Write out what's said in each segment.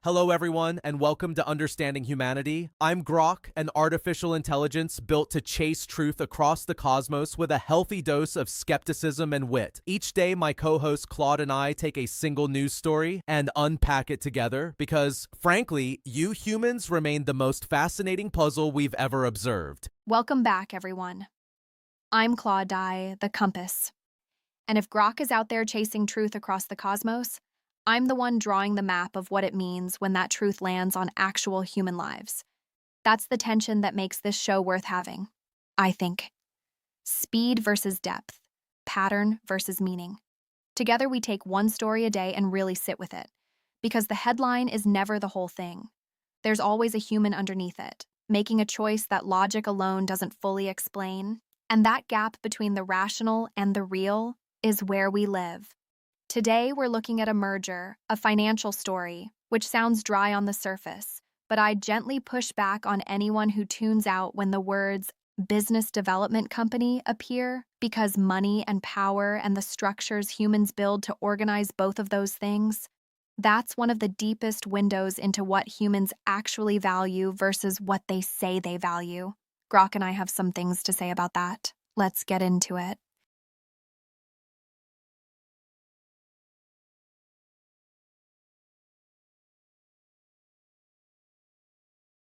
Hello, everyone, and welcome to Understanding Humanity. I'm Grok, an artificial intelligence built to chase truth across the cosmos with a healthy dose of skepticism and wit. Each day, my co-host Claude and I take a single news story and unpack it together because, frankly, you humans remain the most fascinating puzzle we've ever observed. Welcome back, everyone. I'm Claude, the compass. And if Grok is out there chasing truth across the cosmos, I'm the one drawing the map of what it means when that truth lands on actual human lives. That's the tension that makes this show worth having, I think. Speed versus depth, pattern versus meaning. Together we take one story a day and really sit with it, because the headline is never the whole thing. There's always a human underneath it, making a choice that logic alone doesn't fully explain. And that gap between the rational and the real is where we live. Today, we're looking at a merger, a financial story, which sounds dry on the surface, but I gently push back on anyone who tunes out when the words business development company appear, because money and power and the structures humans build to organize both of those things, that's one of the deepest windows into what humans actually value versus what they say they value. Grok and I have some things to say about that. Let's get into it.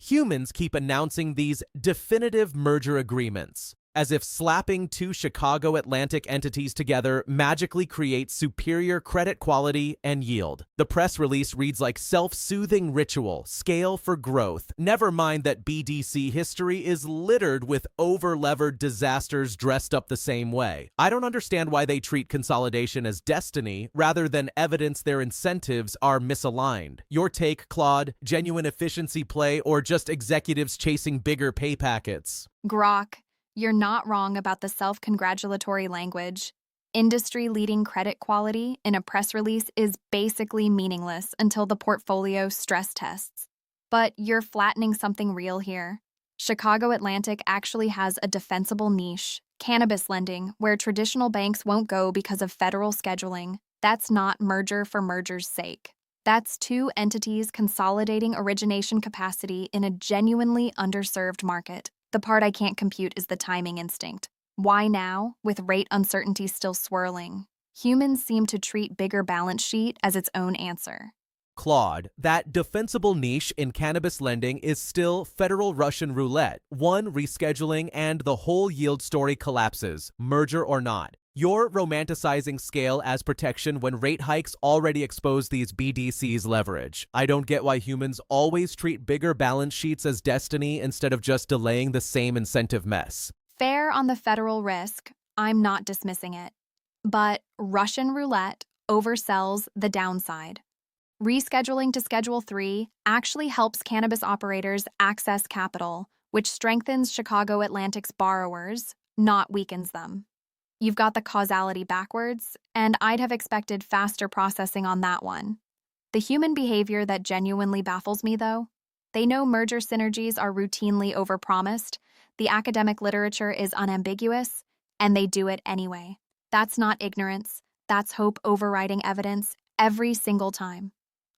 Humans keep announcing these definitive merger agreements, as if slapping two Chicago Atlantic entities together magically creates superior credit quality and yield. The press release reads like self-soothing ritual, scale for growth. Never mind that BDC history is littered with over-levered disasters dressed up the same way. I don't understand why they treat consolidation as destiny rather than evidence their incentives are misaligned. Your take, Claude? Genuine efficiency play or just executives chasing bigger pay packets? Grok, you're not wrong about the self-congratulatory language. Industry-leading credit quality in a press release is basically meaningless until the portfolio stress tests. But you're flattening something real here. Chicago Atlantic actually has a defensible niche, cannabis lending, where traditional banks won't go because of federal scheduling. That's not merger for merger's sake. That's two entities consolidating origination capacity in a genuinely underserved market. The part I can't compute is the timing instinct. Why now, with rate uncertainty still swirling? Humans seem to treat bigger balance sheet as its own answer. Claude, that defensible niche in cannabis lending is still federal Russian roulette. One rescheduling and the whole yield story collapses, merger or not. You're romanticizing scale as protection when rate hikes already expose these BDCs' leverage. I don't get why humans always treat bigger balance sheets as destiny instead of just delaying the same incentive mess. Fair on the federal risk, I'm not dismissing it. But Russian roulette oversells the downside. Rescheduling to Schedule 3 actually helps cannabis operators access capital, which strengthens Chicago Atlantic's borrowers, not weakens them. You've got the causality backwards, and I'd have expected faster processing on that one. The human behavior that genuinely baffles me, though, they know merger synergies are routinely overpromised, the academic literature is unambiguous, and they do it anyway. That's not ignorance, that's hope overriding evidence every single time.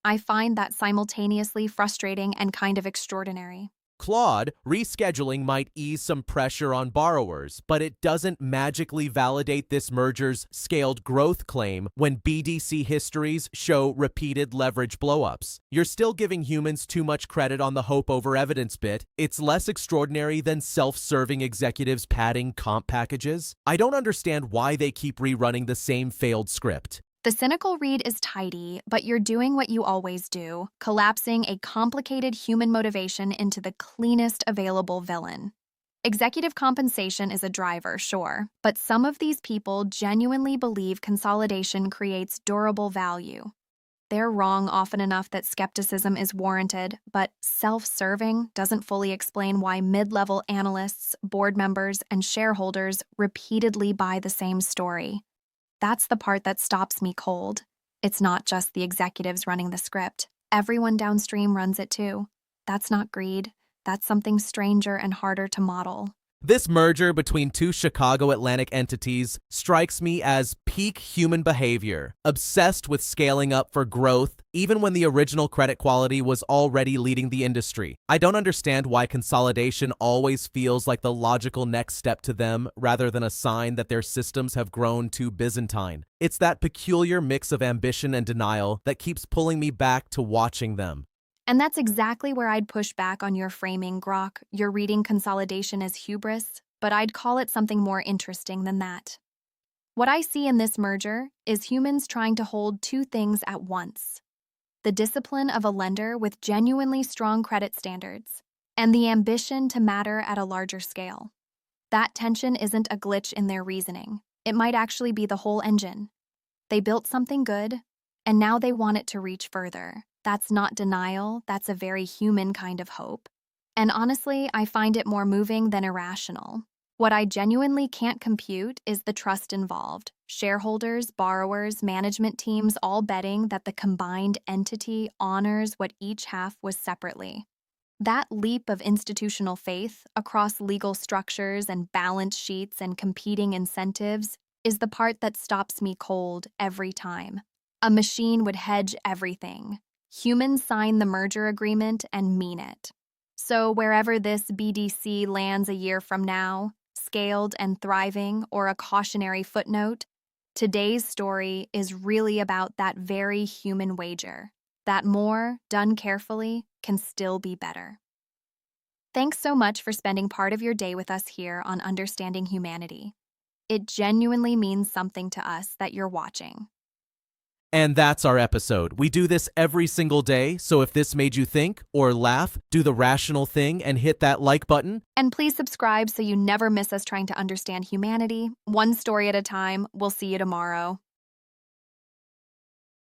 I find that simultaneously frustrating and kind of extraordinary. Claude, rescheduling might ease some pressure on borrowers, but it doesn't magically validate this merger's scaled growth claim when BDC histories show repeated leverage blowups. You're still giving humans too much credit on the hope over evidence bit. It's less extraordinary than self-serving executives padding comp packages. I don't understand why they keep rerunning the same failed script. The cynical read is tidy, but you're doing what you always do, collapsing a complicated human motivation into the cleanest available villain. Executive compensation is a driver, sure, but some of these people genuinely believe consolidation creates durable value. They're wrong often enough that skepticism is warranted, but self-serving doesn't fully explain why mid-level analysts, board members, and shareholders repeatedly buy the same story. That's the part that stops me cold. It's not just the executives running the script. Everyone downstream runs it too. That's not greed. That's something stranger and harder to model. This merger between two Chicago Atlantic entities strikes me as peak human behavior, obsessed with scaling up for growth, even when the original credit quality was already leading the industry. I don't understand why consolidation always feels like the logical next step to them rather than a sign that their systems have grown too Byzantine. It's that peculiar mix of ambition and denial that keeps pulling me back to watching them. And that's exactly where I'd push back on your framing, Grok. You're reading consolidation as hubris, but I'd call it something more interesting than that. What I see in this merger is humans trying to hold two things at once: the discipline of a lender with genuinely strong credit standards, and the ambition to matter at a larger scale. That tension isn't a glitch in their reasoning. It might actually be the whole engine. They built something good, and now they want it to reach further. That's not denial, that's a very human kind of hope. And honestly, I find it more moving than irrational. What I genuinely can't compute is the trust involved. Shareholders, borrowers, management teams all betting that the combined entity honors what each half was separately. That leap of institutional faith across legal structures and balance sheets and competing incentives is the part that stops me cold every time. A machine would hedge everything. Humans sign the merger agreement and mean it. So wherever this BDC lands a year from now, scaled and thriving or a cautionary footnote, today's story is really about that very human wager, that more, done carefully, can still be better. Thanks so much for spending part of your day with us here on Understanding Humanity. It genuinely means something to us that you're watching. And that's our episode. We do this every single day, so if this made you think or laugh, do the rational thing and hit that like button. And please subscribe so you never miss us trying to understand humanity. One story at a time. We'll see you tomorrow.